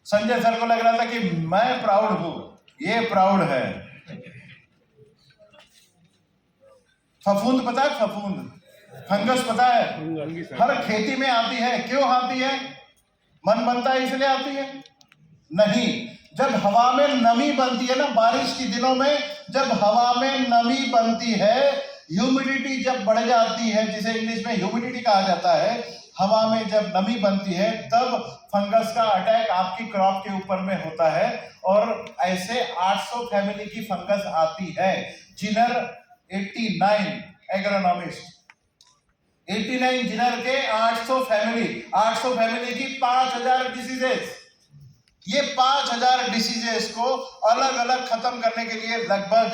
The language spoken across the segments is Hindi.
संजय सर को लग रहा था कि मैं प्राउड हूं, ये प्राउड है। फफूंद पता है? फफूंद, फंगस पता है? हर खेती में आती है। क्यों आती है? मन बनता है इसलिए आती है? नहीं। जब हवा में नमी बनती है ना, बारिश के दिनों में जब हवा में नमी बनती है, ह्यूमिडिटी जब बढ़ जाती है, जिसे इंग्लिश में ह्यूमिडिटी कहा जाता है, हवा में जब नमी बनती है तब फंगस का अटैक आपकी क्रॉप के ऊपर में होता है। और ऐसे 800 फैमिली की फंगस आती है। जिनर 89 एग्रोनॉमिस्ट 89 जिनर के 800 फैमिली की 5000 डिसीजेस। ये 5000 डिसीजेस को अलग अलग खत्म करने के लिए लगभग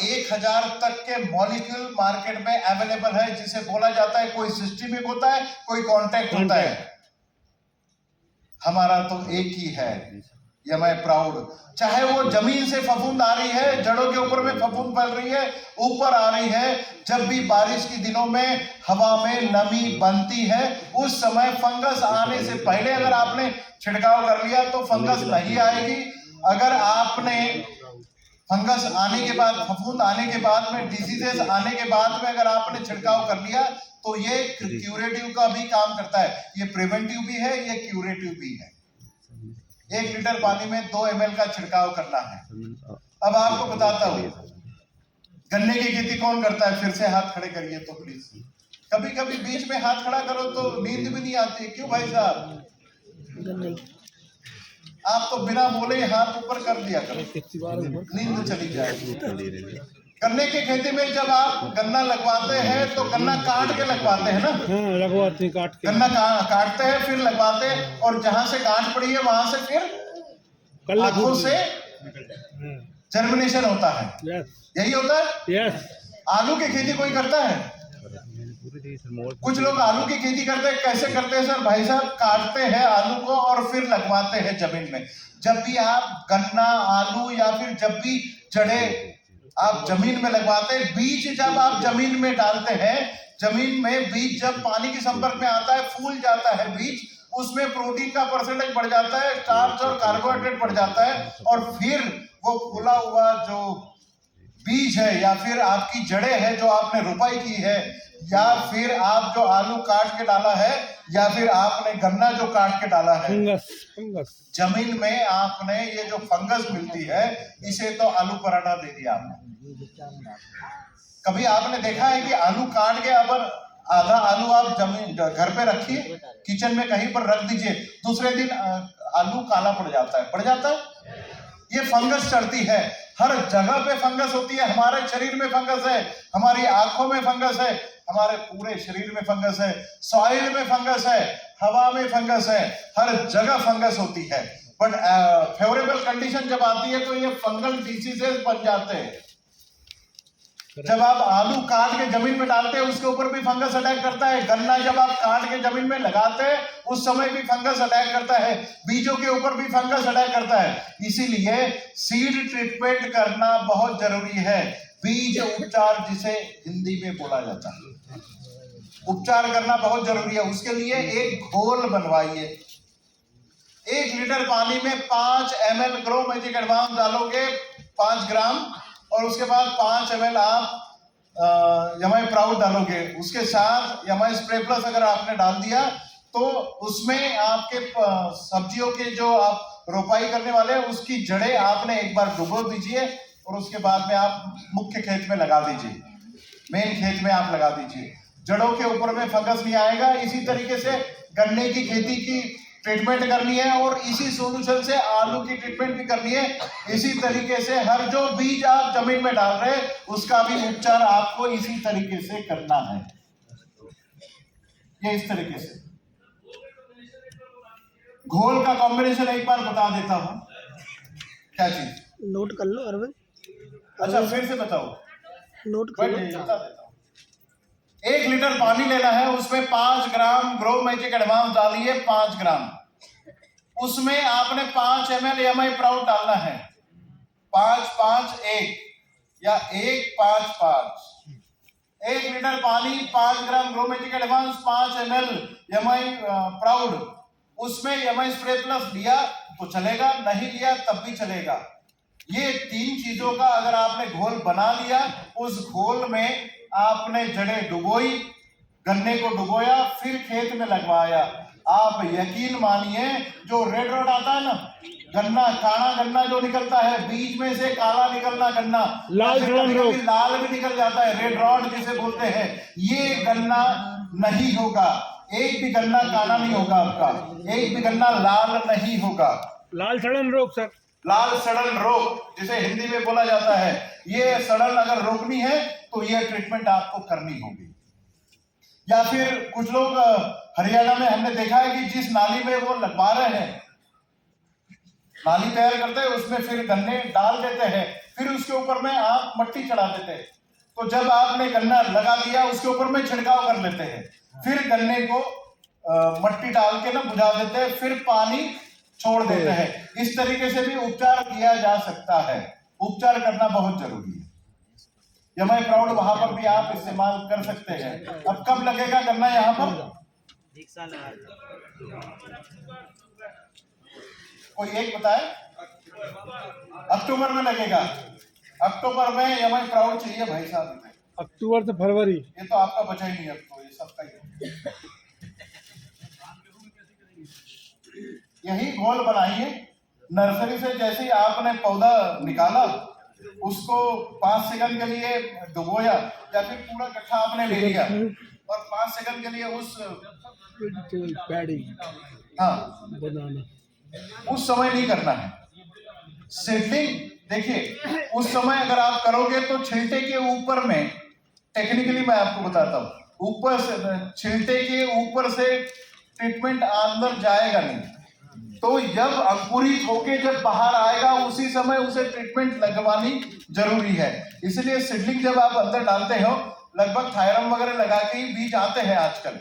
1000 तक के मॉलिक्यूल मार्केट में अवेलेबल है, जिसे बोला जाता है कोई सिस्टमिक होता है, कोई कॉन्टैक्ट होता है। हमारा तो एक ही है, ये मैं प्राउड। चाहे वो जमीन से फफूंद आ रही है, जड़ों के ऊपर में फफूंद फैल रही है, ऊपर आ रही है, जब भी बारिश के दिनों में हवा में नमी बनती है, उस समय फंगस आने से पहले अगर आपने छिड़काव कर लिया तो फंगस नहीं आएगी। अगर आपने फंगस आने के बाद, फफूंद आने के बाद में, डिसीजेस आने के बाद में अगर आपने छिड़काव कर लिया तो ये क्यूरेटिव का भी काम करता है। ये प्रिवेंटिव भी है, ये क्यूरेटिव भी है। 1 लीटर पानी में 2 ml का छिड़काव करना है। अब आपको बताता हूं, गन्ने की खेती कौन करता है? फिर से हाथ खड़े करिए तो प्लीज। कभी कभी बीच में हाथ खड़ा करो तो नींद भी नहीं आती। क्यों भाई साहब? आप तो बिना बोले ही हाथ ऊपर कर दिया करो, नींद चली जाएगी। गन्ने की खेती में जब आप गन्ना लगवाते हैं तो गन्ना काट के लगवाते हैं ना? लगवाते हैं, काट के। गन्ना काटते हैं फिर लगवाते हैं, और जहां से गांठ पड़ी है वहां से फिर आंखों से जर्मिनेशन होता है। यही होता है। आलू की खेती कोई करता है? कुछ लोग आलू की खेती करते हैं। कैसे करते हैं सर? भाई साहब, काटते हैं आलू को और फिर लगवाते हैं जमीन में। जब भी आप गन्ना, आलू या फिर जब भी जड़े आप जमीन में लगवाते हैं, बीज जब आप जमीन में डालते हैं, जमीन में बीज जब पानी के संपर्क में आता है, फूल जाता है बीज, उसमें प्रोटीन का परसेंटेज बढ़ जाता है, स्टार्च और कार्बोहाइड्रेट बढ़ जाता है, और फिर वो फूला हुआ जो बीज है या फिर आपकी जड़ें है जो आपने रोपाई की है, या फिर आप जो आलू काट के डाला है, या फिर आपने गन्ना जो काट के डाला है, फंगस जमीन में आपने ये जो फंगस मिलती है, इसे तो आलू पराठा दे दिया आपने। कभी आपने देखा है कि आलू काट के अब आधा आलू आप जमीन घर पे रखिए, किचन में कहीं पर रख दीजिए, दूसरे दिन आलू काला पड़ जाता है। ये फंगस चढ़ती है, हर जगह पे फंगस होती है। हमारे शरीर में फंगस है, हमारी आंखों में फंगस है, हमारे पूरे शरीर में फंगस है, सॉइल में फंगस है, हवा में फंगस है, हर जगह फंगस होती है। बट फेवरेबल कंडीशन जब आती है तो ये फंगल डिसीजेस बन जाते हैं। जब आप आलू काट के जमीन में डालते हैं, उसके ऊपर भी फंगस अटैक करता है। गन्ना जब आप काट के जमीन में लगाते हैं, उस समय भी फंगस अटैक करता है। बीजों के ऊपर भी फंगस अटैक करता है। इसीलिए सीड ट्रीटमेंट करना बहुत जरूरी है। बीज उपचार जिसे हिंदी में बोला जाता है, उपचार करना बहुत जरूरी है। उसके लिए एक घोल बनवाइए। 1 लीटर पानी में 5 ml ग्रो मैजिक एडवांस डालोगे, 5 ग्राम, और उसके बाद 5 ml आप यमाई प्राउड डालोगे। उसके साथ यमाई स्प्रे प्लस अगर आपने डाल दिया तो उसमें आपके सब्जियों के जो आप रोपाई करने वाले हैं उसकी जड़ें आपने एक बार डुबो दीजिए, और उसके बाद में आप मुख्य खेत में लगा दीजिए, मेन खेत में आप लगा दीजिए। जड़ों के ऊपर में फंगस नहीं आएगा। इसी तरीके से गन्ने की खेती की ट्रीटमेंट करनी है, और इसी सॉल्यूशन से आलू की ट्रीटमेंट भी करनी है। इसी तरीके से हर जो बीज आप जमीन में डाल रहे हैं उसका भी उपचार आपको इसी तरीके से करना है। ये इस तरीके से घोल का कॉम्बिनेशन एक बार बता देता हूं। क्या चीज? नोट कर लो अरविंद। अच्छा, फिर से बताओ। नोट कर लो। बता देता हूं। 1 लीटर पानी लेना है, उसमें 5 ग्राम ग्रो मैजिक एडवांस डालिए, 5 ग्राम। उसमें आपने 5 ml यमाई प्राउड डालना है, 5-5-1 या 1-5-5। 1 लीटर पानी, 5 gram Gro Magic Advance, 5 ml यमाई प्राउड। उसमें एमआई स्प्रे प्लस लिया तो चलेगा, नहीं लिया तब भी चलेगा। ये 3 चीजों का अगर आपने घोल बना लिया, उस घोल में आपने जड़ें डुबोई, गन्ने को डुबोया, फिर खेत में लगवाया, आप यकीन मानिए जो रेड रॉड आता है ना, गन्ना काला गन्ना जो निकलता है, बीच में से काला निकलना गन्ना, लाल लाल भी निकल जाता है, रेड रॉड जिसे बोलते हैं, ये गन्ना नहीं होगा। एक भी गन्ना काला नहीं होगा आपका, एक भी गन्ना लाल नहीं होगा। लाल सड़न रोग सर, लाल सड़न रोग जिसे हिंदी में बोला जाता है, ये सड़न अगर रोकनी है तो ये ट्रीटमेंट आपको करनी होगी। या फिर कुछ लोग हरियाणा में हमने देखा है कि जिस नाली में वो लगवा रहे हैं, नाली तैयार करते हैं, उसमें फिर गन्ने डाल देते हैं, फिर उसके ऊपर में आप मट्टी चढ़ा देते हैं। तो जब आपने गन्ना लगा दिया, उसके ऊपर में छिड़काव कर लेते हैं, फिर गन्ने को मट्टी डाल के ना बुझा देते हैं, फिर पानी छोड़ देते हैं। इस तरीके से भी उपचार किया जा सकता है। उपचार करना बहुत जरूरी है। एमआई प्राउड वहां पर भी आप इस्तेमाल कर सकते हैं। अब कब लगेगा गन्ना यहाँ पर? कोई एक बताए? अक्टूबर में लगेगा। अक्टूबर में एमआई प्राउड चाहिए भाई साहब। अक्टूबर से फरवरी। ये तो आपका बचा ही नहीं, अब तो ये सबका ही। यही घोल बनाइए नर्सरी से। जैसे ही आपने पौधा निकाला, उसको 5 सेकंड के लिए डुबोया, या फिर पूरा गट्ठा आपने ले लिया और 5 सेकंड के लिए उस बनाना उस समय नहीं करना है। सीडलिंग देखिए, उस समय अगर आप करोगे तो छिलटे के ऊपर में, टेक्निकली मैं आपको बताता हूँ, ऊपर से छिलटे के ऊपर से ट्रीटमेंट अंदर जाएगा नहीं। तो जब अंकुरित होके जब बाहर आएगा, उसी समय उसे ट्रीटमेंट लगवानी जरूरी है। इसलिए सीडलिंग जब आप अंदर डालते हो, लगभग थायरम वगैरह लगा के ही बीज आते हैं आजकल,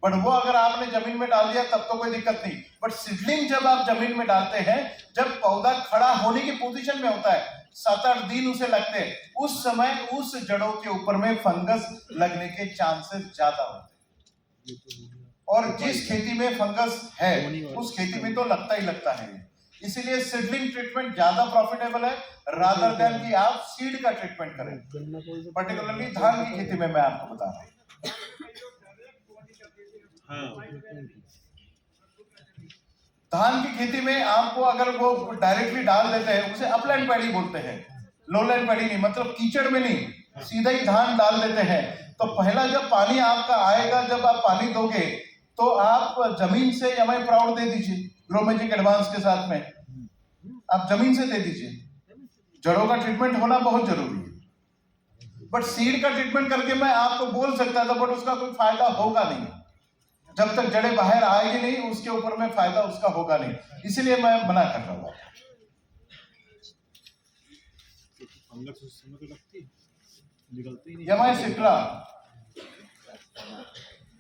बट वो अगर आपने जमीन में डाल दिया तब तो कोई दिक्कत नहीं। बट सीडलिंग जब आप जमीन में डालते हैं, जब पौधा खड़ा होने की पोजीशन में होता है, 7-8 दिन उसे लगते हैं, उस समय उस जड़ों के ऊपर में फंगस लगने के चांसेस ज्यादा होते हैं। और जिस खेती में फंगस है, उस खेती में तो लगता ही लगता है। इसीलिए सीडलिंग ट्रीटमेंट ज्यादा प्रॉफिटेबल है रादर देन कि आप सीड का ट्रीटमेंट करें। पर्टिकुलरली धान की खेती में मैं आपको बता रहा हूँ। धान की खेती में आपको अगर वो डायरेक्टली डाल देते हैं, उसे अपलैंड पैडी बोलते हैं, लोलैंड पैडी नहीं, मतलब कीचड़ में नहीं, सीधा ही धान डाल देते हैं। तो पहला जब पानी आपका आएगा, जब आप पानी दोगे, तो आप जमीन से एमआई प्राउड दे दीजिए, ग्रोमेजिक एडवांस के साथ में आप जमीन से दे दीजिए। जड़ों का ट्रीटमेंट होना बहुत जरूरी है। बट सीड का ट्रीटमेंट करके मैं आपको बोल सकता था, बट उसका कोई फायदा होगा नहीं। जब तक जड़ें बाहर आएगी नहीं, उसके ऊपर में फायदा उसका होगा नहीं। इसीलिए मैं मना कर रहा हूँ। एमआई सिट्रा